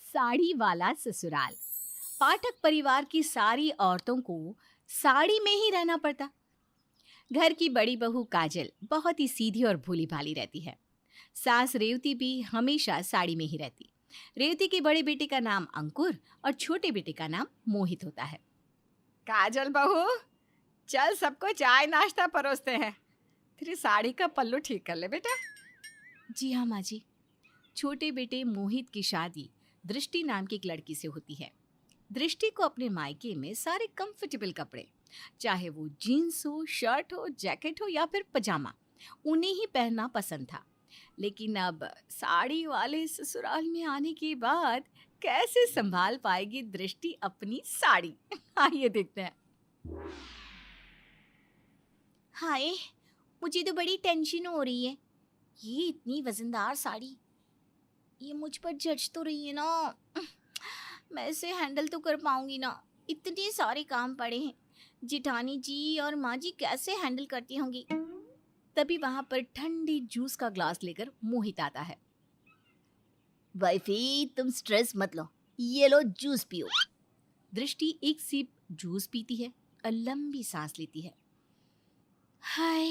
साड़ी वाला ससुराल। पाठक परिवार की सारी औरतों को साड़ी में ही रहना पड़ता। घर की बड़ी बहू काजल बहुत ही सीधी और भोली भाली रहती है। सास रेवती भी हमेशा साड़ी में ही रहती। रेवती के बड़े बेटे का नाम अंकुर और छोटे बेटे का नाम मोहित होता है। काजल बहू, चल सबको चाय नाश्ता परोसते हैं। तेरी साड़ी का पल्लू ठीक कर ले बेटा। जी हाँ माँ जी। छोटे बेटे मोहित की शादी दृष्टि नाम की एक लड़की से होती है। दृष्टि को अपने मायके में सारे कंफर्टेबल कपड़े, चाहे वो जीन्स हो, शर्ट हो, जैकेट हो या फिर पजामा, उन्हें ही पहनना पसंद था। लेकिन अब साड़ी वाले ससुराल में आने के बाद कैसे संभाल पाएगी दृष्टि अपनी साड़ी? आइए देखते हैं। हाय, मुझे तो बड़ी टेंशन हो रही है। ये इतनी वजनदार साड़ी, ये मुझ पर जच तो रही है ना? मैं इसे हैंडल तो कर पाऊंगी ना? इतने सारे काम पड़े हैं। जिठानी जी और माँ जी कैसे हैंडल करती होंगी? तभी वहां पर ठंडी जूस का ग्लास लेकर मोहित आता है। वाइफी, तुम स्ट्रेस मत लो, ये लो जूस पियो। दृष्टि एक सिप जूस पीती है और लंबी सांस लेती है। हाय,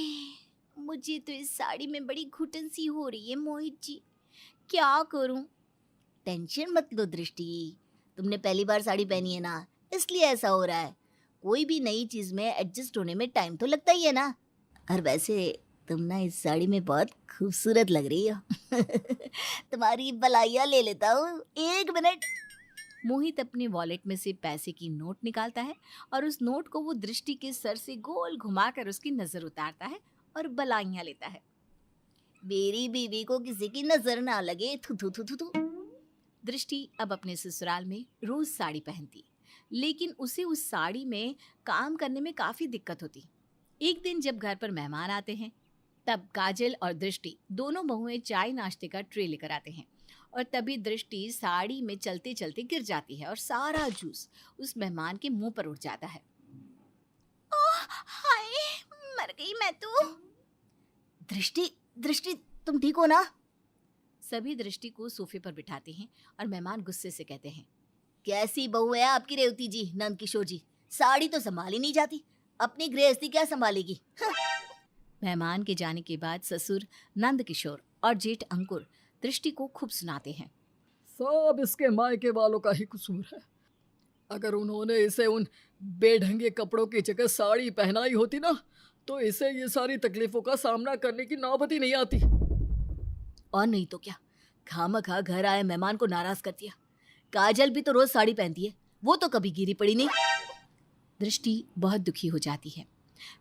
मुझे तो इस साड़ी में बड़ी घुटन सी हो रही है मोहित जी, क्या करूं? टेंशन मत लो दृष्टि, तुमने पहली बार साड़ी पहनी है ना, इसलिए ऐसा हो रहा है। कोई भी नई चीज में एडजस्ट होने में टाइम तो लगता ही है ना। और वैसे तुम ना इस साड़ी में बहुत खूबसूरत लग रही हो। तुम्हारी बलाइया ले लेता हूँ, एक मिनट। मोहित अपने वॉलेट में से पैसे की नोट निकालता है और उस नोट को वो दृष्टि के सर से गोल घुमाकर उसकी नजर उतारता है और बलाइयां लेता है। मेरी बीवी को किसी की नजर ना लगे, थू थू थू थू थू। दृष्टि अब अपने ससुराल में रोज साड़ी पहनती, लेकिन उसे उस साड़ी में काम करने में काफी दिक्कत होती। एक दिन जब घर पर मेहमान आते हैं, तब काजल और दृष्टि दोनों बहुएं चाय नाश्ते का ट्रे लेकर आते हैं और तभी दृष्टि साड़ी में चलते चलते गिर जाती है और सारा जूस उस मेहमान के मुंह पर उड़ जाता है। ओह हाय, मर गई मैं तो। दृष्टि, दृष्टि, तुम ठीक हो ना? सभी दृष्टि को सोफे पर बिठाते हैं और मेहमान गुस्से से कहते हैं, कैसी बहू है आपकी रेवती जी, नंद किशोर जी, साड़ी तो संभाली नहीं जाती, अपनी गृहस्थी क्या संभालेगी? मेहमान के जाने के बाद ससुर नंद किशोर और जेठ अंकुर दृष्टि को खूब सुनाते हैं। सब इसके मायके वालों का ही कसूर है। अगर उन्होंने इसे उन बेढंगे कपड़ों की जगह साड़ी पहनाई होती ना, तो इसे ये सारी तकलीफों का सामना करने की नौबत ही नहीं आती। और नहीं तो क्या, खामखा घर आए मेहमान को नाराज कर दिया। काजल भी तो रोज साड़ी पहनती है, वो तो कभी गिरी पड़ी नहीं। दृष्टि बहुत दुखी हो जाती है।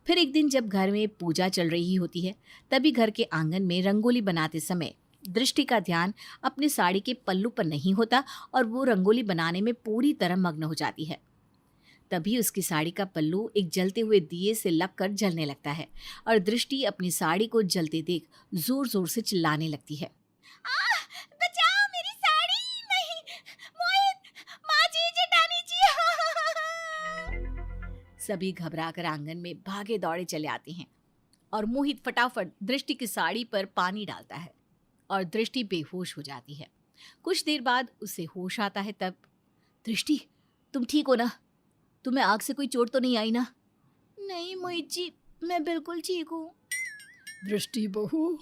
फिर एक दिन जब घर में पूजा चल रही होती है, तभी घर के आंगन में रंगोली बनाते समय दृष्टि का ध्यान अपनी साड़ी के पल्लू पर नहीं होता और वो रंगोली बनाने में पूरी तरह मग्न हो जाती है। तभी उसकी साड़ी का पल्लू एक जलते हुए दिए से लगकर जलने लगता है और दृष्टि अपनी साड़ी को जलते देख जोर जोर से चिल्लाने लगती है। बचाओ मेरी साड़ी! नहीं, मोहित, माँ जी, जेठानी जी! सभी घबराकर आंगन में भागे दौड़े चले आते हैं और मोहित फटाफट दृष्टि की साड़ी पर पानी डालता है और दृष्टि बेहोश हो जाती है। कुछ देर बाद उसे होश आता है। तब, दृष्टि, तुम ठीक हो ना? तुम्हें आग से कोई चोट तो नहीं आई ना? नहीं मोहित जी, मैं बिल्कुल ठीक हूँ। दृष्टि बहू,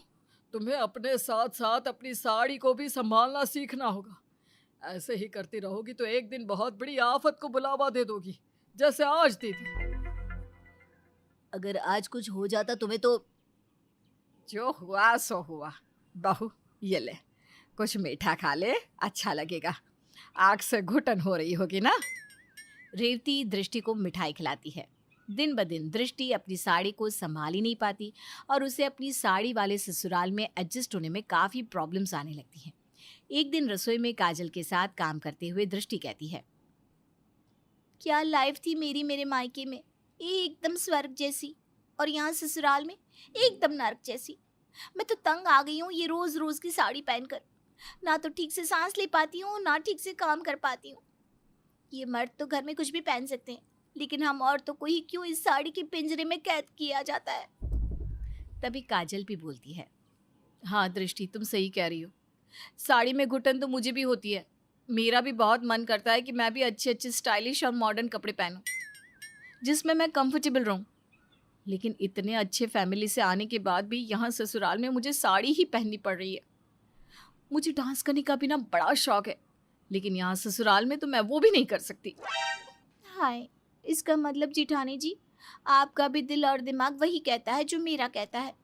तुम्हें अपने साथ साथ अपनी साड़ी को भी संभालना सीखना होगा। ऐसे ही करती रहोगी तो एक दिन बहुत बड़ी आफत को बुलावा दे दोगी, जैसे आज दी थी। अगर आज कुछ हो जाता तुम्हें तो? जो हुआ सो हुआ। बहू, ये ले, कुछ मीठा खा ले, अच्छा लगेगा। आग से घुटन हो रही होगी ना? रेवती दृष्टि को मिठाई खिलाती है। दिन ब दिन दृष्टि अपनी साड़ी को संभाल ही नहीं पाती और उसे अपनी साड़ी वाले ससुराल में एडजस्ट होने में काफ़ी प्रॉब्लम्स आने लगती हैं। एक दिन रसोई में काजल के साथ काम करते हुए दृष्टि कहती है, क्या लाइफ थी मेरी मेरे मायके में, एकदम स्वर्ग जैसी, और यहाँ ससुराल में एकदम नर्क जैसी। मैं तो तंग आ गई हूँ ये रोज रोज की साड़ी पहनकर। ना तो ठीक से सांस ले पाती हूँ, ना ठीक से काम कर पाती हूँ। ये मर्द तो घर में कुछ भी पहन सकते हैं, लेकिन हम औरतों को ही क्यों इस साड़ी के पिंजरे में कैद किया जाता है? तभी काजल भी बोलती है, हाँ दृष्टि, तुम सही कह रही हो, साड़ी में घुटन तो मुझे भी होती है, मेरा भी बहुत मन करता है कि मैं भी अच्छे अच्छे स्टाइलिश और मॉडर्न कपड़े पहनूं, जिसमें मैं कंफर्टेबल रहूं। लेकिन इतने अच्छे फैमिली से आने के बाद भी यहाँ ससुराल में मुझे साड़ी ही पहननी पड़ रही है। मुझे डांस करने का भी ना बड़ा शौक है, लेकिन यहाँ ससुराल में तो मैं वो भी नहीं कर सकती। हाय, इसका मतलब जेठानी जी, आपका भी दिल और दिमाग वही कहता है जो मेरा कहता है।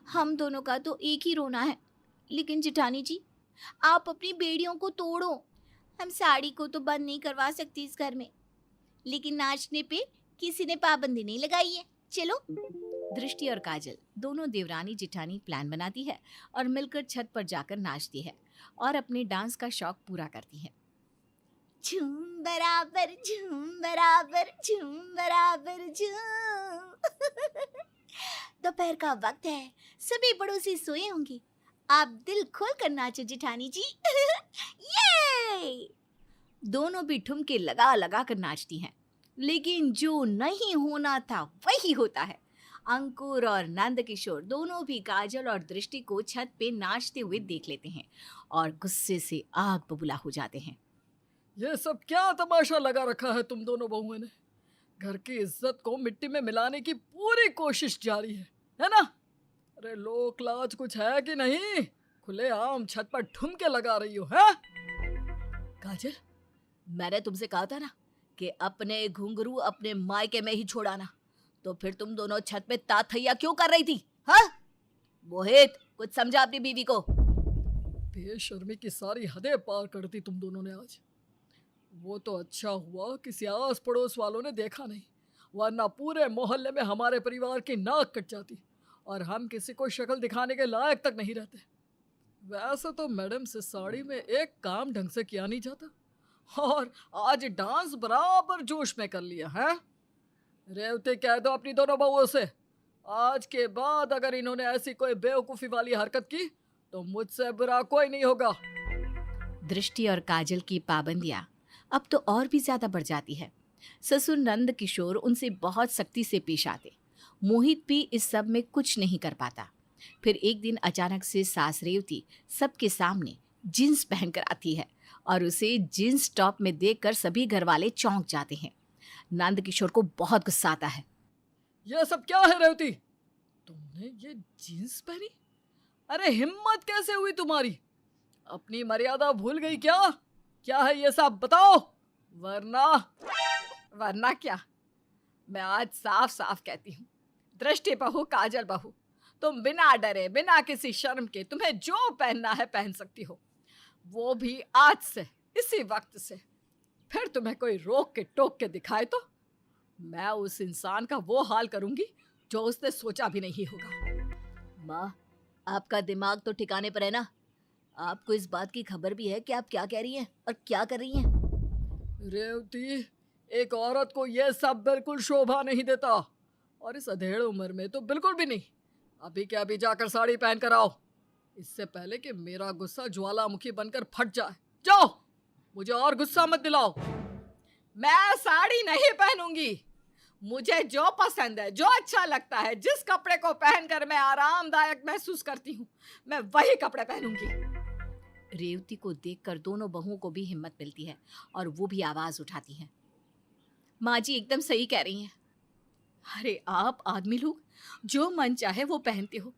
हम दोनों का तो एक ही रोना है। लेकिन जेठानी जी, आप अपनी बेड़ियों को तोड़ो। हम साड़ी को तो बंद नहीं करवा सकती इस घर में, लेकिन नाचने पे किसी ने पाबंदी नहीं लगाई है। चलो। दृष्टि और काजल दोनों देवरानी जेठानी प्लान बनाती है और मिलकर छत पर जाकर नाचती है और अपने डांस का शौक पूरा करती है। झूम बराबर झूम बराबर झूम बराबर झूम। दोपहर का वक्त है, सभी पड़ोसी सोए होंगे। आप दिल खोल कर नाचो जेठानी जी। ये दोनों भी ठुमके लगा लगा कर नाचती हैं, लेकिन जो नहीं होना था वही होता है। अंकुर और नंद किशोर दोनों भी काजल और दृष्टि को छत पे नाचते हुए देख लेते हैं और गुस्से से आग बबूला हो जाते हैं। ये सब क्या तमाशा लगा रखा है तुम दोनों बहुओं ने? घर की इज्जत को मिट्टी में मिलाने की पूरी कोशिश जारी है ना? अरे लोक लाज कुछ है कि नहीं? खुले आम छत पर ठुमके लगा रही हो, है? काजल, मैंने तुमसे कहा था ना कि अपने घुंघरू अपने मायके में ही छोड़ाना, तो फिर तुम दोनों छत पे ताथैया क्यों कर रही थी? हाँ? मोहित, कुछ समझा अपनी बीवी को। बेशर्मी की सारी हदें पार कर दी तुम दोनों ने आज। वो तो अच्छा हुआ किसी आस पड़ोस वालों ने देखा नहीं, वरना पूरे मोहल्ले में हमारे परिवार की नाक कट जाती और हम किसी को शक्ल दिखाने के लायक तक नहीं रहते। वैसे तो मैडम से साड़ी में एक काम ढंग से किया नहीं जाता, और आज डांस बराबर जोश में कर लिया है। रेवती कह दो अपनी दोनों बहुओं से, आज के बाद अगर इन्होंने ऐसी कोई बेवकूफ़ी वाली हरकत की तो मुझसे बुरा कोई नहीं होगा। दृष्टि और काजल की पाबंदियां अब तो और भी ज्यादा बढ़ जाती है। ससुर नंद किशोर उनसे बहुत सख्ती से पेश आते। मोहित भी इस सब में कुछ नहीं कर पाता। फिर एक दिन अचानक से सास रेवती सबके सामने जींस पहनकर आती है और उसे जींस टॉप में देखकर सभी घर वाले चौंक जाते हैं। नंद किशोर को बहुत गुस्सा आता है। यह सब क्या है रेवती? तुमने ये जींस पहनी? अरे हिम्मत कैसे हुई तुम्हारी? अपनी मर्यादा भूल गई क्या? क्या है ये सब बताओ, वरना क्या? मैं आज साफ साफ कहती हूँ, दृष्टि बहू, काजल बहू, तुम बिना डरे बिना किसी शर्म के तुम्हें जो पहनना है पहन सकती हो, वो भी आज से, इसी वक्त से। फिर तुम्हें कोई रोक के टोक के दिखाए तो मैं उस इंसान का वो हाल करूंगी जो उसने सोचा भी नहीं होगा। माँ, आपका दिमाग तो ठिकाने पर है ना? आपको इस बात की खबर भी है कि आप क्या कह रही हैं और क्या कर रही हैं? रेवती, एक औरत को यह सब बिल्कुल शोभा नहीं देता, और इस अधेड़ उम्र में तो बिल्कुल भी नहीं। अभी के अभी जाकर साड़ी पहन कर आओ, इससे पहले कि मेरा गुस्सा ज्वालामुखी बनकर फट जाए। जाओ, मुझे और गुस्सा मत दिलाओ। मैं साड़ी नहीं पहनूंगी। मुझे जो पसंद है, जो अच्छा लगता है, जिस कपड़े को पहनकर मैं आरामदायक महसूस करती हूँ, मैं वही कपड़े पहनूंगी। रेवती को देखकर दोनों बहुओं को भी हिम्मत मिलती है और वो भी आवाज उठाती हैं। माँ जी एकदम सही कह रही हैं। अरे आप आदमी लोग जो मन चाहे वो पहनते हो,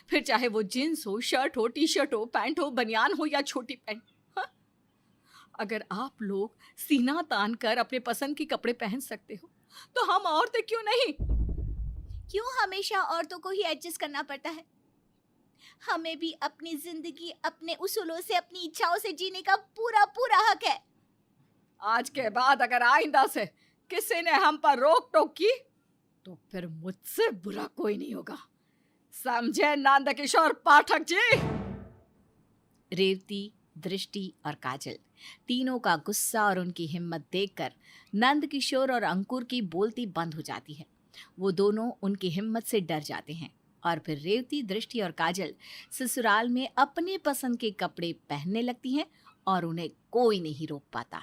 फिर चाहे वो जींस हो, शर्ट हो, टी शर्ट हो, पैंट हो, बनियान हो या छोटी पैंट। हाँ? अगर आप लोग सीना तान कर अपने पसंद के कपड़े पहन सकते हो तो हम औरतें क्यों नहीं? क्यों हमेशा औरतों को ही एडजस्ट करना पड़ता है? हमें भी अपनी जिंदगी अपने उसूलों से, अपनी इच्छाओं से जीने का पूरा पूरा हक है। आज के बाद अगर आइंदा से किसी ने हम पर रोक टोक की तो फिर मुझसे बुरा कोई नहीं होगा, समझे नंद किशोर पाठक जी? रेवती, दृष्टि और काजल तीनों का गुस्सा और उनकी हिम्मत देखकर नंद किशोर और अंकुर की बोलती बंद हो जाती है। वो दोनों उनकी हिम्मत से डर जाते हैं और फिर रेवती, दृष्टि और काजल ससुराल में अपने पसंद के कपड़े पहनने लगती हैं और उन्हें कोई नहीं रोक पाता।